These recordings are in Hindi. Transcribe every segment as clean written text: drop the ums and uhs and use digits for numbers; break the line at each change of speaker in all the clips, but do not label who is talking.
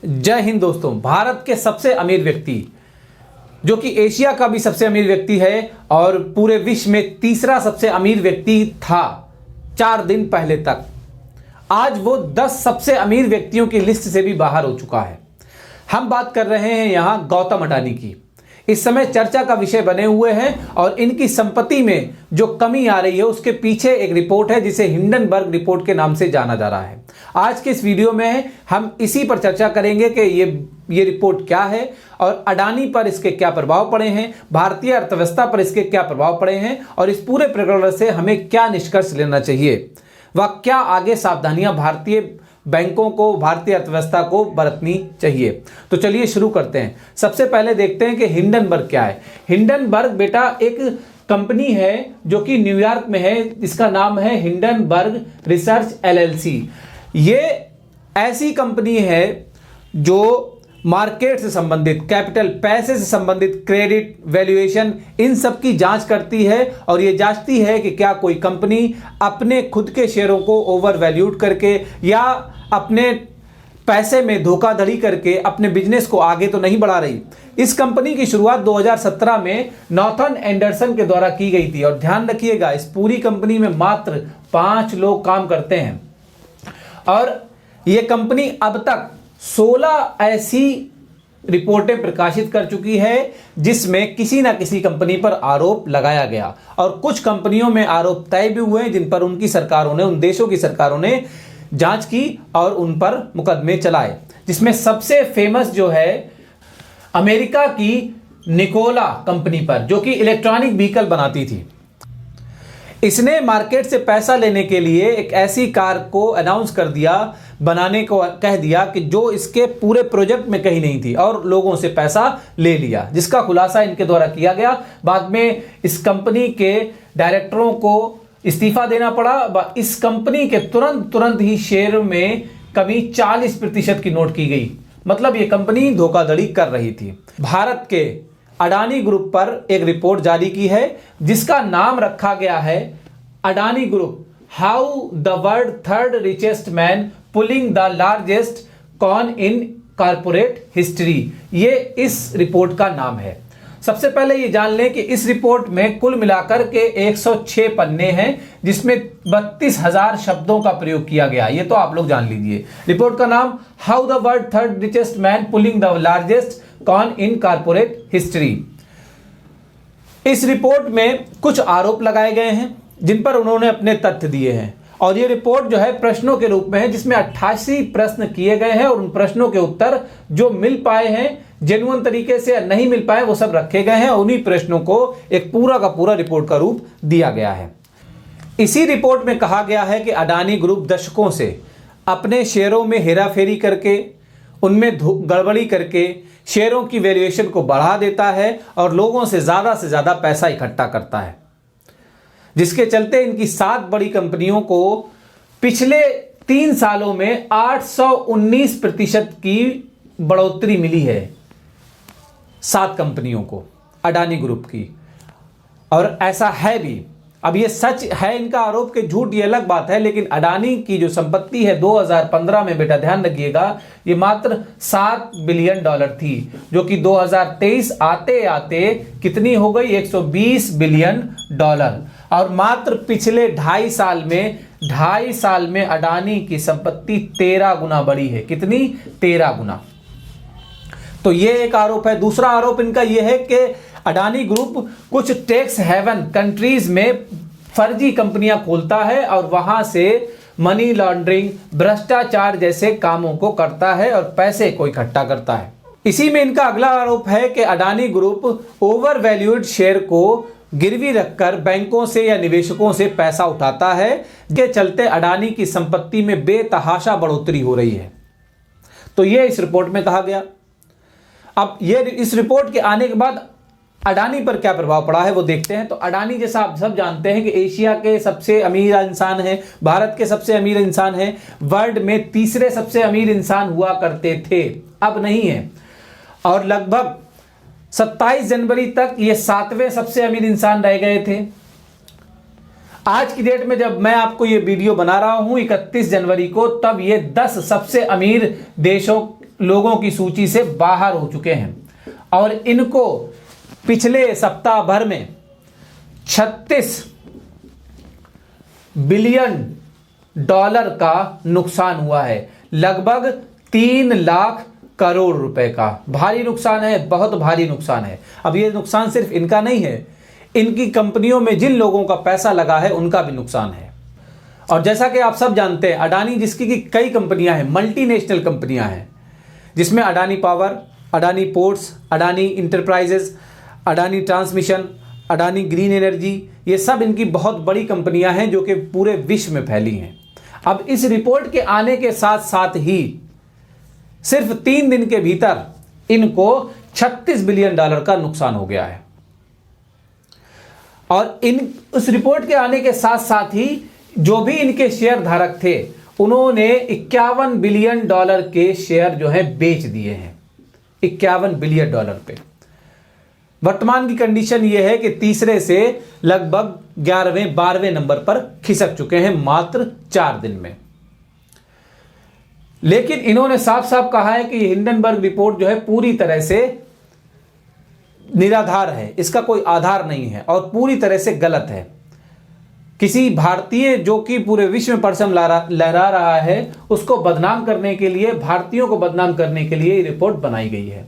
जय हिंद दोस्तों। भारत के सबसे अमीर व्यक्ति जो कि एशिया का भी सबसे अमीर व्यक्ति है और पूरे विश्व में तीसरा सबसे अमीर व्यक्ति था 4 दिन पहले तक, आज वो 10 सबसे अमीर व्यक्तियों की लिस्ट से भी बाहर हो चुका है। हम बात कर रहे हैं यहां गौतम अडानी की। इस समय चर्चा का विषय बने हुए हैं और इनकी संपत्ति में जो कमी आ रही है उसके पीछे एक रिपोर्ट है जिसे हिंडनबर्ग रिपोर्ट के नाम से जाना जा रहा है। आज के इस वीडियो में हम इसी पर चर्चा करेंगे कि ये रिपोर्ट क्या है और अडानी पर इसके क्या प्रभाव पड़े हैं, भारतीय अर्थव्यवस्था पर इसके क्या प्रभाव पड़े हैं और इस पूरे प्रकरण से हमें क्या निष्कर्ष लेना चाहिए व क्या आगे सावधानियां भारतीय बैंकों को, भारतीय अर्थव्यवस्था को बरतनी चाहिए। तो चलिए शुरू करते हैं। सबसे पहले देखते हैं कि हिंडनबर्ग क्या है। हिंडनबर्ग बेटा एक कंपनी है जो कि न्यूयॉर्क में है। इसका नाम है हिंडनबर्ग रिसर्च एलएलसी। ये ऐसी कंपनी है जो मार्केट से संबंधित, कैपिटल, पैसे से संबंधित, क्रेडिट, वैल्यूएशन, इन सब की जांच करती है और ये जांचती है कि क्या कोई कंपनी अपने खुद के शेयरों को ओवर वैल्यूड करके या अपने पैसे में धोखाधड़ी करके अपने बिजनेस को आगे तो नहीं बढ़ा रही। इस कंपनी की शुरुआत 2017 में नॉर्थन एंडरसन के द्वारा की गई थी और ध्यान रखिएगा इस पूरी कंपनी में मात्र 5 लोग काम करते हैं और यह कंपनी अब तक 16 ऐसी रिपोर्टें प्रकाशित कर चुकी है जिसमें किसी ना किसी कंपनी पर आरोप लगाया गया और कुछ कंपनियों में आरोप तय भी हुए जिन पर उनकी सरकारों ने, उन देशों की सरकारों ने जांच की और उन पर मुकदमे चलाए। जिसमें सबसे फेमस जो है अमेरिका की निकोला कंपनी पर, जो कि इलेक्ट्रॉनिक व्हीकल बनाती थी। इसने मार्केट से पैसा लेने के लिए एक ऐसी कार को अनाउंस कर दिया, बनाने को कह दिया कि जो इसके पूरे प्रोजेक्ट में कहीं नहीं थी और लोगों से पैसा ले लिया, जिसका खुलासा इनके द्वारा किया गया। बाद में इस कंपनी के डायरेक्टरों को इस्तीफा देना पड़ा। इस कंपनी के तुरंत ही शेयर में कमी 40% की नोट की गई। मतलब ये कंपनी धोखाधड़ी कर रही थी। भारत के अडानी ग्रुप पर एक रिपोर्ट जारी की है जिसका नाम रखा गया है Adani group, how the world third richest man pulling the largest con in corporate history. ये इस रिपोर्ट का नाम है। सबसे पहले ये जान लें कि इस रिपोर्ट में कुल मिलाकर के 106 पन्ने हैं जिसमें 32,000 शब्दों का प्रयोग किया गया। ये तो आप लोग जान लीजिए। रिपोर्ट का नाम how the world third richest man pulling the largest con in corporate history. इस रिपोर्ट में कुछ आरोप लगाए गए हैं जिन पर उन्होंने अपने तथ्य दिए हैं और ये रिपोर्ट जो है प्रश्नों के रूप में है जिसमें 88 प्रश्न किए गए हैं और उन प्रश्नों के उत्तर जो मिल पाए हैं जेन्युइन तरीके से या नहीं मिल पाए वो सब रखे गए हैं और उन्हीं प्रश्नों को एक पूरा का पूरा रिपोर्ट का रूप दिया गया है। इसी रिपोर्ट में कहा गया है कि अडानी ग्रुप दशकों से अपने शेयरों में हेराफेरी करके, उनमें गड़बड़ी करके शेयरों की वैल्यूएशन को बढ़ा देता है और लोगों से ज़्यादा पैसा इकट्ठा करता है, जिसके चलते इनकी 7 बड़ी कंपनियों को पिछले 3 सालों में 819% की बढ़ोतरी मिली है। 7 कंपनियों को, अडानी ग्रुप की। और ऐसा है भी। अब ये सच है इनका आरोप के झूठ, ये अलग बात है, लेकिन अडानी की जो संपत्ति है 2015 में, बेटा ध्यान रखिएगा, ये मात्र $7 बिलियन थी, जो कि 2023 आते आते कितनी हो गई, $120 बिलियन। और मात्र पिछले 2.5 साल में अडानी की संपत्ति 13 गुना बढ़ी है। कितनी? 13 गुना। तो ये एक आरोप है। दूसरा आरोप इनका यह है कि अडानी ग्रुप कुछ टैक्स हेवन कंट्रीज में फर्जी कंपनियां खोलता है और वहां से मनी लॉन्ड्रिंग, भ्रष्टाचार जैसे कामों को करता है और पैसे को इकट्ठा करता है। इसी में इनका अगला आरोप है कि Adani group over valued share को गिरवी रखकर बैंकों से या निवेशकों से पैसा उठाता है, के चलते अडानी की संपत्ति में बेतहाशा बढ़ोतरी हो रही है। तो यह इस रिपोर्ट में कहा गया। अब ये इस रिपोर्ट के आने के बाद अडानी पर क्या प्रभाव पड़ा है वो देखते हैं। तो अडानी, जैसा आप सब जानते हैं कि एशिया के सबसे अमीर इंसान हैं, भारत के सबसे अमीर इंसान हैं, वर्ल्ड में तीसरे सबसे अमीर इंसान हुआ करते थे, अब नहीं है। और लगभग 27 जनवरी तक ये 7वें सबसे अमीर इंसान रह गए थे। आज की डेट में जब मैं आपको ये वीडियो बना रहा हूं 31 जनवरी को, तब ये 10 सबसे अमीर देशों लोगों की सूची से बाहर हो चुके हैं और इनको पिछले सप्ताह भर में 36 बिलियन डॉलर का नुकसान हुआ है, लगभग 3 लाख करोड़ रुपए का। भारी नुकसान है, बहुत भारी नुकसान है। अब ये नुकसान सिर्फ इनका नहीं है, इनकी कंपनियों में जिन लोगों का पैसा लगा है उनका भी नुकसान है। और जैसा कि आप सब जानते हैं, अडानी जिसकी कि कई कंपनियां हैं, मल्टीनेशनल कंपनियां हैं, जिसमें Adani power, Adani ports, Adani enterprises, Adani transmission, Adani green energy, ये सब इनकी बहुत बड़ी कंपनियां हैं जो कि पूरे विश्व में फैली हैं। अब इस रिपोर्ट के आने के साथ साथ ही सिर्फ 3 दिन के भीतर इनको 36 बिलियन डॉलर का नुकसान हो गया है। और उस रिपोर्ट के आने के साथ साथ ही जो भी इनके शेयर धारक थे उन्होंने 51 बिलियन डॉलर के शेयर जो है बेच दिए हैं, 51 बिलियन डॉलर पे। वर्तमान की कंडीशन यह है कि तीसरे से लगभग 11वें 12वें नंबर पर खिसक चुके हैं मात्र 4 दिन में। लेकिन इन्होंने साफ साफ कहा है कि हिंडनबर्ग रिपोर्ट जो है पूरी तरह से निराधार है, इसका कोई आधार नहीं है और पूरी तरह से गलत है। किसी भारतीय जो कि पूरे विश्व में परचम लहरा रहा है उसको बदनाम करने के लिए, भारतीयों को बदनाम करने के लिए ये रिपोर्ट बनाई गई है।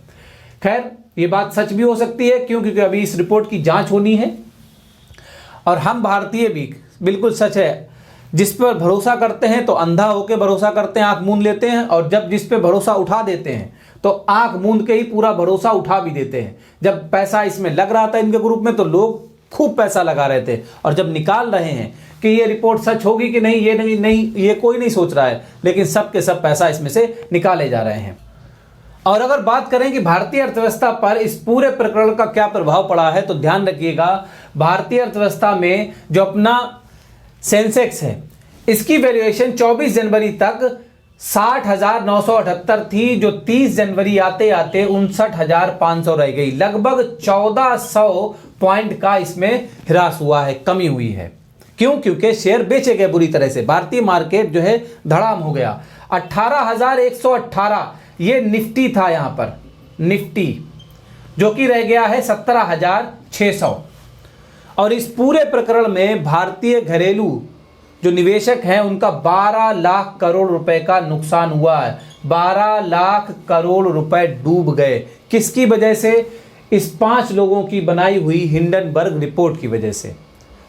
खैर, ये बात सच भी हो सकती है, क्यों? क्योंकि अभी इस रिपोर्ट की जांच होनी है और हम भारतीय भी, बिल्कुल सच है, जिस पर भरोसा करते हैं तो अंधा होकर भरोसा करते हैं, आंख मूंद लेते हैं, और जब जिस पे भरोसा उठा देते हैं तो आंख मूंद के ही पूरा भरोसा उठा भी देते हैं। जब पैसा इसमें लग रहा था इनके ग्रुप में तो लोग खूब पैसा लगा रहे थे, और जब निकाल रहे हैं कि ये रिपोर्ट सच होगी कि नहीं, ये नहीं ये कोई नहीं सोच रहा है, लेकिन सब के सब पैसा इसमें से निकाले जा रहे हैं। और अगर बात करें कि भारतीय अर्थव्यवस्था पर इस पूरे प्रकरण का क्या प्रभाव पड़ा है, तो ध्यान रखिएगा, भारतीय अर्थव्यवस्था में जो अपना सेंसेक्स है इसकी वैल्यूएशन 24 जनवरी तक 60,978 थी, जो 30 जनवरी आते आते 59,500 रह गई। लगभग 1400 पॉइंट का इसमें ह्रास हुआ है, कमी हुई है। क्यों? क्योंकि शेयर बेचे गए बुरी तरह से, भारतीय मार्केट जो है धड़ाम हो गया। 18,118 ये निफ्टी था, यहां पर निफ्टी, जो कि रह गया है 17,600। और इस पूरे प्रकरण में भारतीय घरेलू जो निवेशक हैं उनका 12 लाख करोड़ रुपए का नुकसान हुआ है। 12 लाख करोड़ रुपए डूब गए। किसकी वजह से? इस 5 लोगों की बनाई हुई हिंडनबर्ग रिपोर्ट की वजह से,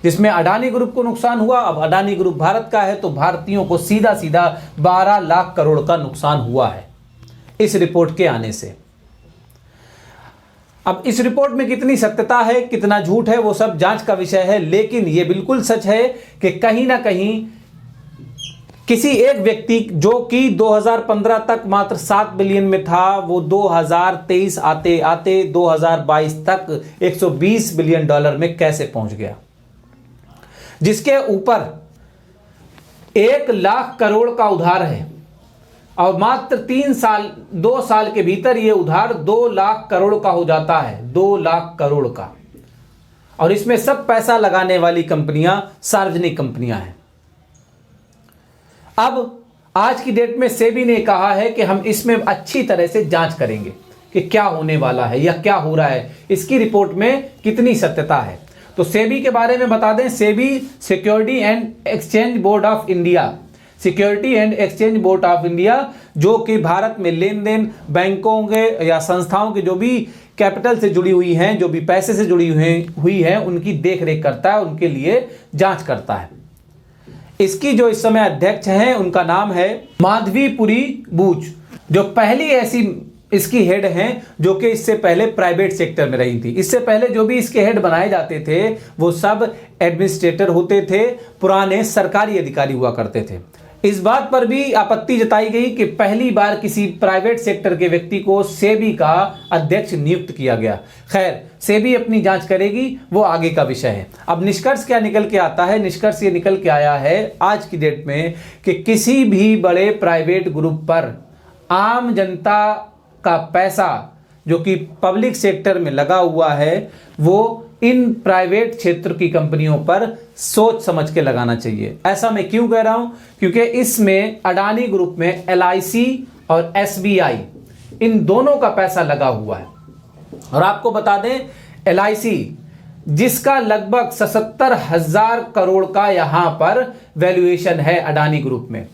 जिसमें अडानी ग्रुप को नुकसान हुआ। अब अडानी ग्रुप भारत का है तो भारतीयों को सीधा सीधा 12 लाख करोड़ का नुकसान हुआ है इस रिपोर्ट के आने से। अब इस रिपोर्ट में कितनी सत्यता है, कितना झूठ है, वो सब जांच का विषय है, लेकिन ये बिल्कुल सच है कि कहीं ना कहीं किसी एक व्यक्ति जो कि 2015 तक मात्र 7 बिलियन में था, वो 2023 आते आते 2022 तक 120 बिलियन डॉलर में कैसे पहुंच गया, जिसके ऊपर 1 लाख करोड़ का उधार है और मात्र 2 साल के भीतर ये उधार 2 लाख करोड़ का हो जाता है, 2 लाख करोड़ का। और इसमें सब पैसा लगाने वाली कंपनियां सार्वजनिक कंपनियां हैं। अब आज की डेट में सेबी ने कहा है कि हम इसमें अच्छी तरह से जांच करेंगे कि क्या होने वाला है या क्या हो रहा है, इसकी रिपोर्ट में कितनी सत्यता है। तो सेबी के बारे में बता दें, SEBI security and exchange board of India, security and exchange board of India, जो कि भारत में लेन देन बैंकों के या संस्थाओं के जो भी कैपिटल से जुड़ी हुई हैं, जो भी पैसे से जुड़ी हुई हैं, उनकी देख रेख करता है, उनके लिए जांच करता है। इसकी जो इस समय अध्यक्ष हैं उनका नाम है माधवीपुरी बूच, जो पहली ऐसी इसकी हेड हैं जो कि इससे पहले प्राइवेट सेक्टर में रही थी। इससे पहले जो भी इसके हेड बनाए जाते थे वो सब एडमिनिस्ट्रेटर होते थे, पुराने सरकारी अधिकारी हुआ करते थे। इस बात पर भी आपत्ति जताई गई कि पहली बार किसी प्राइवेट सेक्टर के व्यक्ति को सेबी का अध्यक्ष नियुक्त किया गया। खैर, सेबी अपनी जांच करेगी, वो आगे का विषय है। अब निष्कर्ष क्या निकल के आता है? निष्कर्ष ये निकल के आया है आज की डेट में कि किसी भी बड़े प्राइवेट ग्रुप पर आम जनता का पैसा जो कि पब्लिक सेक्टर में लगा हुआ है वो इन प्राइवेट क्षेत्र की कंपनियों पर सोच समझ के लगाना चाहिए। ऐसा मैं क्यों कह रहा हूं? क्योंकि इसमें अडानी ग्रुप में LIC और SBI इन दोनों का पैसा लगा हुआ है। और आपको बता दें, LIC जिसका लगभग 77,000 करोड़ का यहां पर वैल्यूएशन है अडानी ग्रुप में,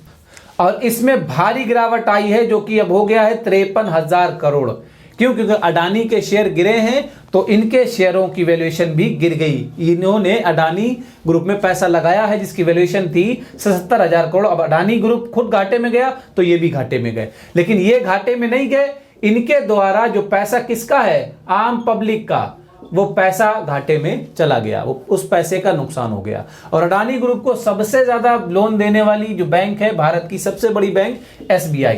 और इसमें भारी गिरावट आई है जो कि अब हो गया है 53,000 करोड़। क्यों? क्योंकि अडानी के शेयर गिरे हैं तो इनके शेयरों की वैल्यूएशन भी गिर गई। इन्होंने अडानी ग्रुप में पैसा लगाया है जिसकी वैल्यूएशन थी 77,000 करोड़। अब अडानी ग्रुप खुद घाटे में गया तो ये भी घाटे में गए, लेकिन ये घाटे में नहीं गए, इनके द्वारा जो पैसा किसका है, आम पब्लिक का, वो पैसा घाटे में चला गया, वो उस पैसे का नुकसान हो गया। और अडानी ग्रुप को सबसे ज्यादा लोन देने वाली जो बैंक है, भारत की सबसे बड़ी बैंक SBI,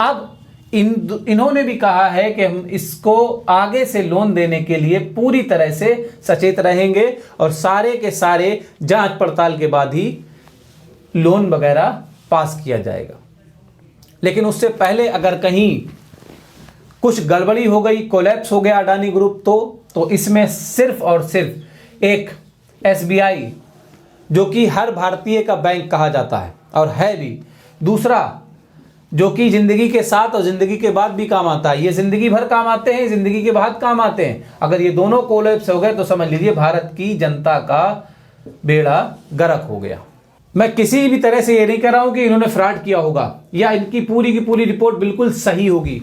अब इन्होंने भी कहा है कि हम इसको आगे से लोन देने के लिए पूरी तरह से सचेत रहेंगे और सारे के सारे जांच पड़ताल के बाद ही लोन वगैरह पास किया जाएगा। लेकिन उससे पहले अगर कहीं कुछ गड़बड़ी हो गई, कोलैप्स हो गया अडानी ग्रुप, तो इसमें सिर्फ और सिर्फ एक SBI जो कि हर भारतीय का बैंक कहा जाता है और है भी, दूसरा जो कि जिंदगी के साथ और जिंदगी के बाद भी काम आता है, ये जिंदगी भर काम आते हैं, जिंदगी के बाद काम आते हैं। अगर ये दोनों कोलैप्स हो गए तो समझ लीजिए भारत की जनता का बेड़ा गर्क हो गया। मैं किसी भी तरह से ये नहीं कह रहा हूं कि इन्होंने फ्रॉड किया होगा या इनकी पूरी की पूरी रिपोर्ट बिल्कुल सही होगी।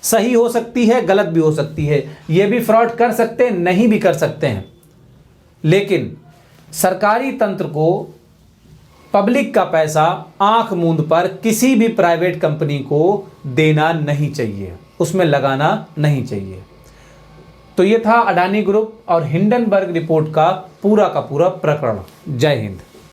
सही हो सकती है, गलत भी हो सकती है, ये भी फ्रॉड कर सकते हैं, नहीं भी कर सकते हैं। लेकिन सरकारी तंत्र को पब्लिक का पैसा आंख मूंद पर किसी भी प्राइवेट कंपनी को देना नहीं चाहिए, उसमें लगाना नहीं चाहिए। तो ये था अडानी ग्रुप और हिंडनबर्ग रिपोर्ट का पूरा प्रकरण। जय हिंद।